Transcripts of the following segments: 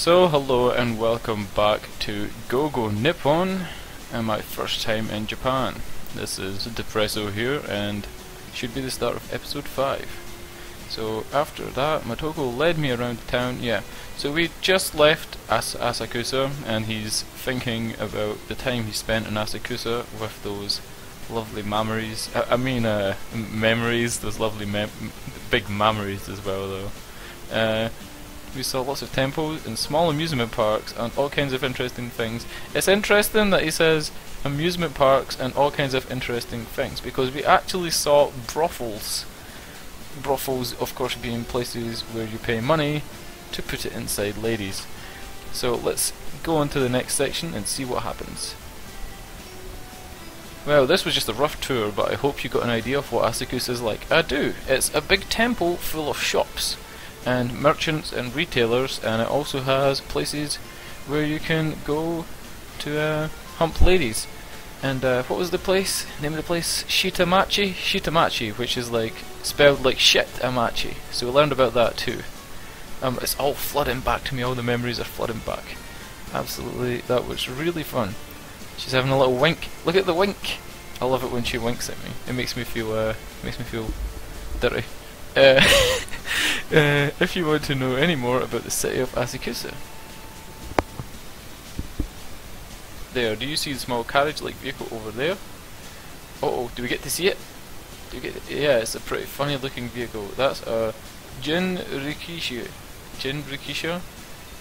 So hello and welcome back to Go Nippon and my first time in Japan. This is Deppresso here and should be the start of episode 5. So after that Motoko led me around the town, so we just left Asakusa and he's thinking about the time he spent in Asakusa with those lovely memories, memories, those lovely big memories as well though. We saw lots of temples and small amusement parks and all kinds of interesting things. It's interesting that he says amusement parks and all kinds of interesting things because we actually saw brothels. Brothels, of course, being places where you pay money to put it inside ladies. So let's go on to the next section and see what happens. Well, this was just a rough tour, but I hope you got an idea of what Asakusa is like. I do. It's a big temple full of shops and merchants and retailers, and it also has places where you can go to hump ladies. And what was the place? Name of the place? Shitamachi? Shitamachi, which is like spelled like shit amachi. So we learned about that too. It's all flooding back to me, all the memories are flooding back. Absolutely, that was really fun. She's having a little wink. Look at the wink! I love it when she winks at me. It makes me feel dirty. If you want to know any more about the city of Asakusa. There, do you see the small carriage-like vehicle over there? Oh, do we get to see it? Do we get it? Yeah, it's a pretty funny looking vehicle. That's a jinrikisha. Jinrikisha?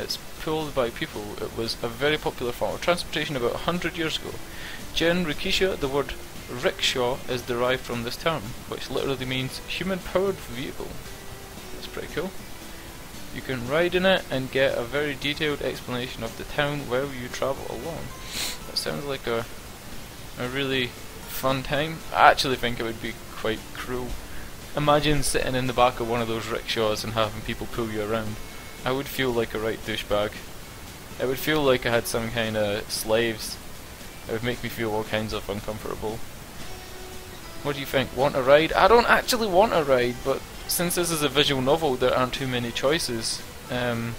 It's pulled by people. It was a very popular form of transportation about 100 years ago. Jinrikisha, the word rickshaw, is derived from this term, which literally means human-powered vehicle. That's pretty cool. You can ride in it and get a very detailed explanation of the town while you travel along. That sounds like a really fun time. I actually think it would be quite cruel. Imagine sitting in the back of one of those rickshaws and having people pull you around. I would feel like a right douchebag. It would feel like I had some kind of slaves. It would make me feel all kinds of uncomfortable. What do you think? Want a ride? I don't actually want a ride, but since this is a visual novel, there aren't too many choices. I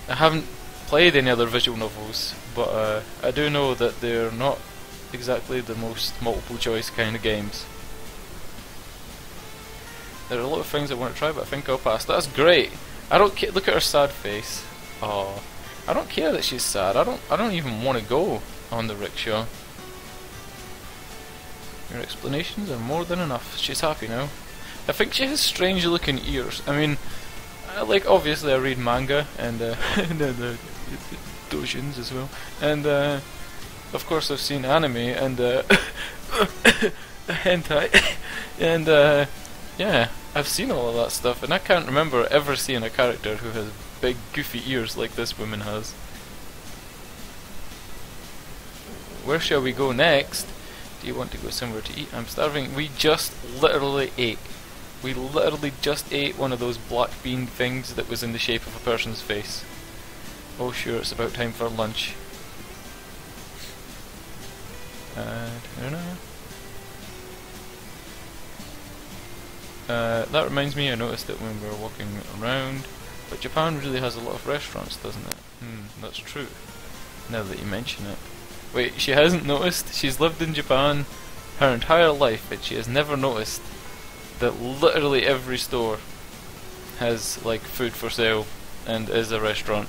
haven't played any other visual novels, but I do know that they're not exactly the most multiple choice kind of games. There are a lot of things I want to try, but I think I'll pass. That's great! I don't care. Look at her sad face. Oh, I don't care that she's sad. I don't even want to go on the rickshaw. Your explanations are more than enough. She's happy now. I think she has strange looking ears. I mean, obviously I read manga and the doujins as well. And of course I've seen anime and hentai. And yeah, I've seen all of that stuff, and I can't remember ever seeing a character who has big goofy ears like this woman has. Where shall we go next? Do you want to go somewhere to eat? I'm starving. We just literally ate. We literally just ate one of those black bean things that was in the shape of a person's face. Oh sure, it's about time for lunch. I don't know. That reminds me, I noticed it when we were walking around, but Japan really has a lot of restaurants, doesn't it? That's true, now that you mention it. Wait, she hasn't noticed? She's lived in Japan her entire life, and she has never noticed that literally every store has, like, food for sale and is a restaurant.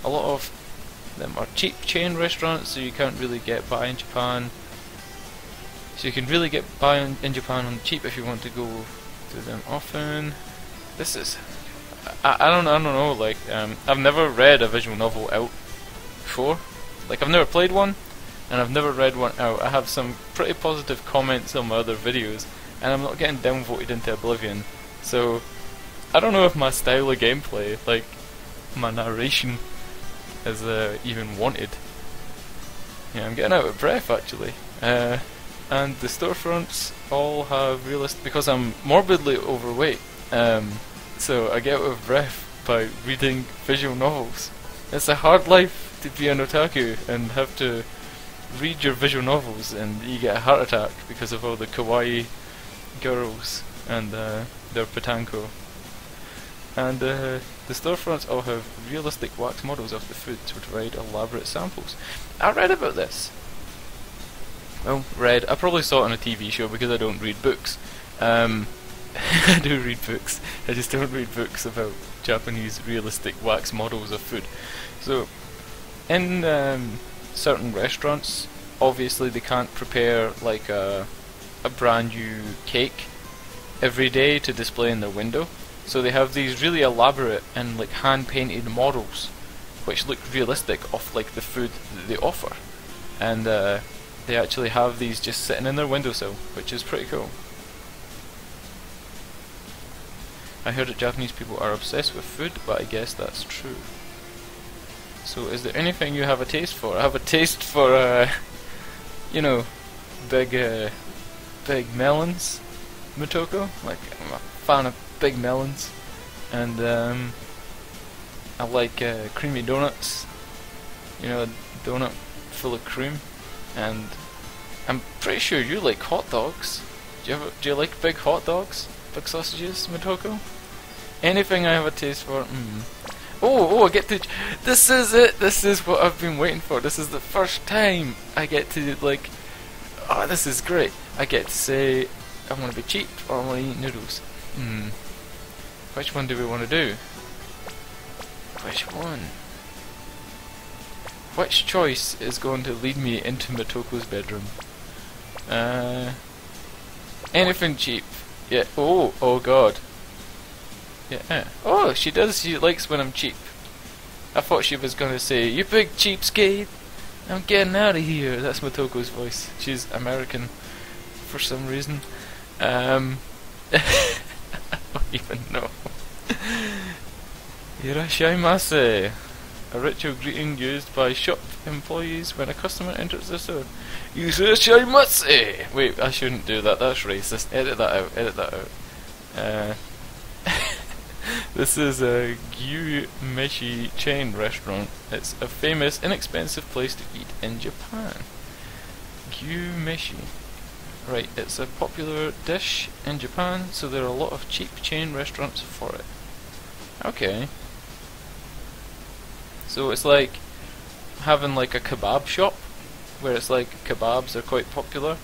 A lot of them are cheap chain restaurants, so you can't really get by in Japan. So you can really get by in Japan on the cheap if you want to go to them often. This is... I don't know, like, I've never read a visual novel out before. Like, I've never played one, and I've never read one out. I have some pretty positive comments on my other videos, and I'm not getting downvoted into oblivion. So, I don't know if my style of gameplay, like, my narration, is even wanted. Yeah, I'm getting out of breath, actually. And the storefronts all have realistic, because I'm morbidly overweight, so I get out of breath by reading visual novels. It's a hard life to be an otaku and have to read your visual novels, and you get a heart attack because of all the kawaii girls and their patanko. And the storefronts all have realistic wax models of the food to provide elaborate samples. I read about this. Well, read. I probably saw it on a TV show because I don't read books. I do read books. I just don't read books about Japanese realistic wax models of food. So, in certain restaurants, obviously they can't prepare like a brand new cake every day to display in their window. So they have these really elaborate and like hand-painted models, which look realistic of like the food that they offer, and they actually have these just sitting in their windowsill, which is pretty cool. I heard that Japanese people are obsessed with food, but I guess that's true. So is there anything you have a taste for? I have a taste for, you know, big melons, Motoko. Like, I'm a fan of big melons. And I like creamy donuts. You know, a donut full of cream. And I'm pretty sure you like hot dogs. Do you like big hot dogs? Big sausages, Motoko? Anything I have a taste for? Oh, I get to... This is it! This is what I've been waiting for. This is the first time I get to, like... Oh, this is great. I get to say, I want to be cheap or I want to eat noodles. Which one do we want to do? Which one? Which choice is going to lead me into Motoko's bedroom? Anything cheap. Yeah. Oh god. Yeah. Oh, she does. She likes when I'm cheap. I thought she was gonna say, "You big cheapskate, I'm getting out of here." That's Motoko's voice. She's American for some reason. I don't even know. Irashaimase. A ritual greeting used by shop employees when a customer enters the store. Irashaimase. Wait, I shouldn't do that. That's racist. Edit that out. Edit that out. This is a Gyu-meshi chain restaurant. It's a famous, inexpensive place to eat in Japan. Gyu-meshi. Right, it's a popular dish in Japan, so there are a lot of cheap chain restaurants for it. Okay. So it's like having like a kebab shop, where it's like kebabs are quite popular.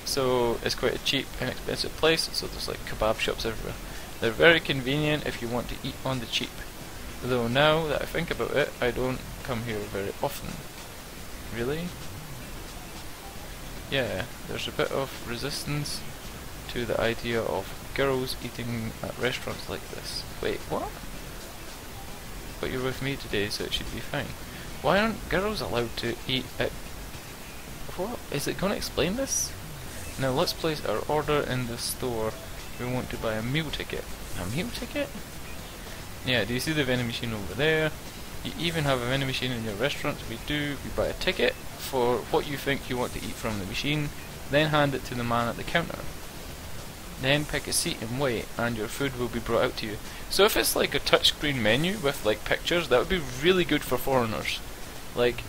So it's quite a cheap, inexpensive place, so there's like kebab shops everywhere. They're very convenient if you want to eat on the cheap. Though now that I think about it, I don't come here very often. Really? Yeah, there's a bit of resistance to the idea of girls eating at restaurants like this. Wait, what? But you're with me today, so it should be fine. Why aren't girls allowed to eat at... What? Is it going to explain this? Now let's place our order in the store. We want to buy a meal ticket. A meal ticket? Yeah, do you see the vending machine over there? You even have a vending machine in your restaurant. We do. We buy a ticket for what you think you want to eat from the machine, then hand it to the man at the counter. Then pick a seat and wait, and your food will be brought out to you. So if it's like a touchscreen menu with like pictures, that would be really good for foreigners. Like,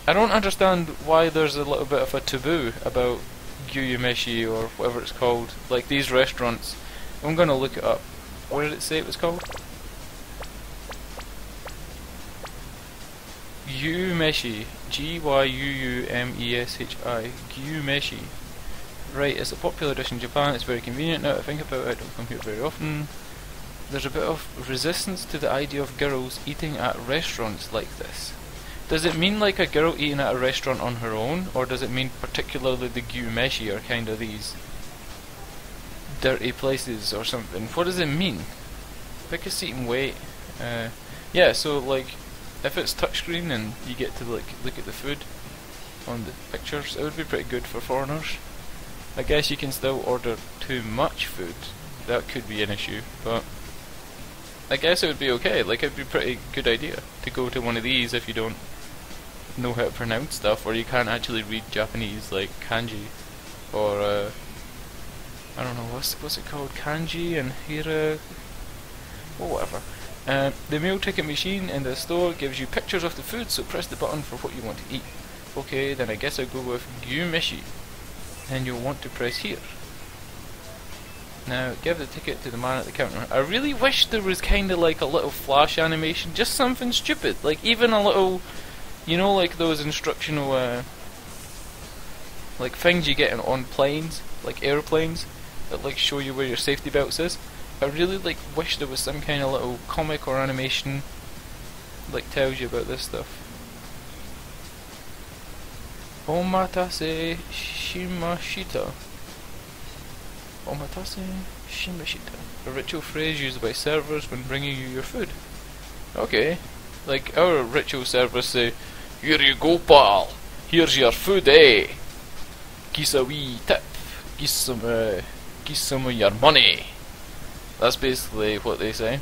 I don't understand why there's a little bit of a taboo about Gyu-meshi or whatever it's called, like these restaurants. I'm gonna look it up. What did it say it was called? Gyu-meshi. G-Y-U-U-M-E-S-H-I. Gyu-meshi. Right, it's a popular dish in Japan. It's very convenient now that I think about it. I don't come here very often. There's a bit of resistance to the idea of girls eating at restaurants like this. Does it mean like a girl eating at a restaurant on her own, or does it mean particularly the Gyu-meshi are kind of these dirty places or something? What does it mean? Pick a seat and wait. Yeah, so like if it's touchscreen and you get to like look at the food on the pictures, it would be pretty good for foreigners. I guess you can still order too much food. That could be an issue, but I guess it would be okay. Like, it'd be a pretty good idea to go to one of these if you don't know how to pronounce stuff, or you can't actually read Japanese, like kanji, or I don't know, what's it called, kanji and hira, or whatever. The meal ticket machine in the store gives you pictures of the food, so press the button for what you want to eat. Okay, then I guess I'll go with Gyu-meshi. Then you'll want to press here. Now, give the ticket to the man at the counter. I really wish there was kind of like a little flash animation, just something stupid, like even a little, you know, like those instructional, like things you get on planes, like airplanes, that like show you where your safety belts is. I really like wish there was some kind of little comic or animation, like tells you about this stuff. Omatase shimashita. Omatase shimashita. A ritual phrase used by servers when bringing you your food. Okay. Like our ritual servers say, "Here you go, pal. Here's your food, eh? Gives a wee tip. Gives some of your money." That's basically what they say.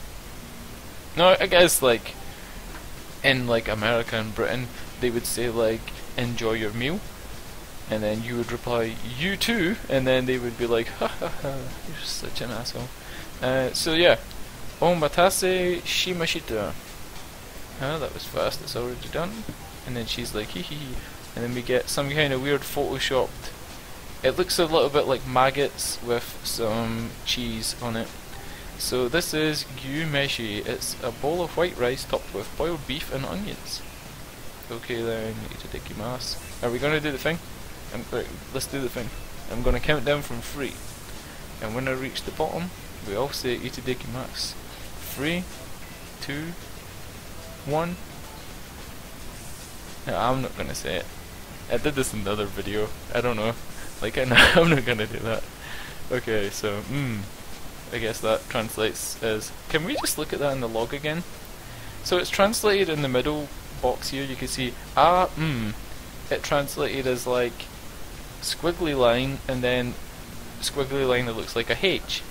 No, I guess like in like America and Britain, they would say like, "Enjoy your meal," and then you would reply, "You too," and then they would be like, "Ha ha ha, you're such an asshole." So yeah, omatase shimashita. That was fast. It's already done. And then she's like, "Hee hee hee," and then we get some kind of weird photoshopped. It looks a little bit like maggots with some cheese on it. So this is gyumeshi. It's a bowl of white rice topped with boiled beef and onions. Okay then, itadakimasu. Are we gonna do the thing? Right, let's do the thing. I'm gonna count down from 3. And when I reach the bottom, we all say itadakimasu. 3, 2, 1. No, I'm not gonna say it. I did this in the other video. I don't know. Like, I'm not gonna do that. Okay, so, I guess that translates as... Can we just look at that in the log again? So it's translated in the middle box here. You can see, it translated as like squiggly line, and then squiggly line that looks like a H.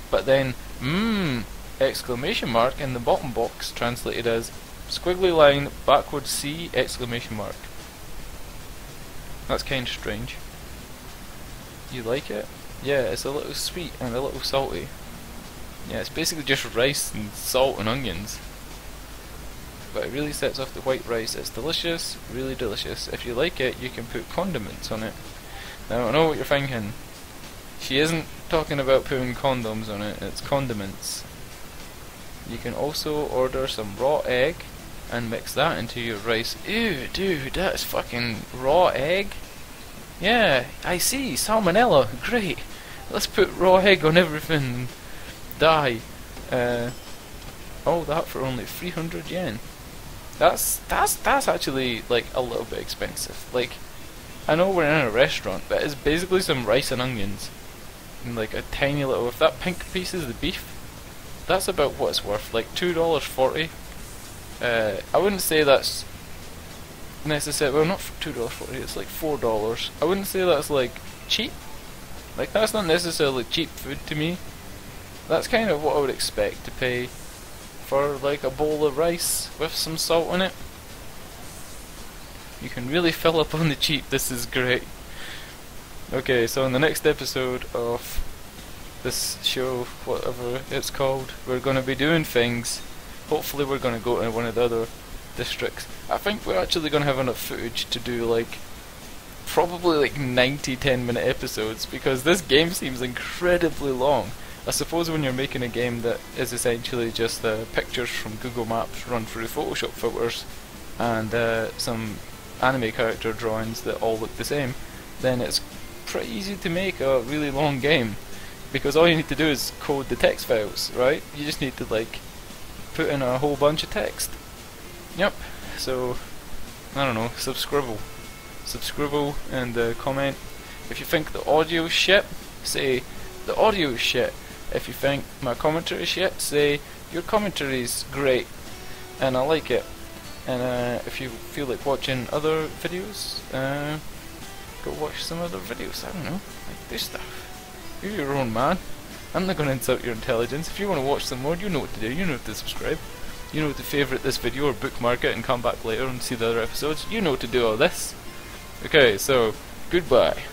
But then, exclamation mark in the bottom box translated as squiggly line backwards C exclamation mark. That's kind of strange. You like it? Yeah, it's a little sweet and a little salty. Yeah, it's basically just rice and salt and onions. But it really sets off the white rice. It's delicious, really delicious. If you like it, you can put condiments on it. Now, I know what you're thinking. She isn't talking about putting condoms on it, it's condiments. You can also order some raw egg and mix that into your rice. Ew, dude, that's fucking raw egg? Yeah, I see, salmonella, great. Let's put raw egg on everything and die. All that for only 300 yen. That's actually like a little bit expensive. Like, I know we're in a restaurant, but it's basically some rice and onions. And like a tiny little, if that pink piece is the beef, that's about what it's worth, like $2.40. I wouldn't say that's necessarily, well, not for $2.40, it's like $4. I wouldn't say that's like cheap. Like, that's not necessarily cheap food to me. That's kind of what I would expect to pay for like a bowl of rice with some salt in it. You can really fill up on the cheap. This is great. Okay, so in the next episode of this show, whatever it's called, we're going to be doing things. Hopefully we're going to go to one of the other districts. I think we're actually going to have enough footage to do like probably like 90 10-minute episodes, because this game seems incredibly long. I suppose when you're making a game that is essentially just pictures from Google Maps run through Photoshop filters and some anime character drawings that all look the same, then it's pretty easy to make a really long game, because all you need to do is code the text files, right? You just need to like put in a whole bunch of text. Yep. So I don't know, subscribe and comment. If you think the audio's shit, say the audio's shit. If you think my commentary is shit, say your commentary's great and I like it. And if you feel like watching other videos, go watch some other videos. I don't know, like do stuff. You're your own man. I'm not going to insult your intelligence. If you want to watch some more, you know what to do. You know what to subscribe. You know what to favourite this video or bookmark it and come back later and see the other episodes. You know what to do all this. Okay, so goodbye.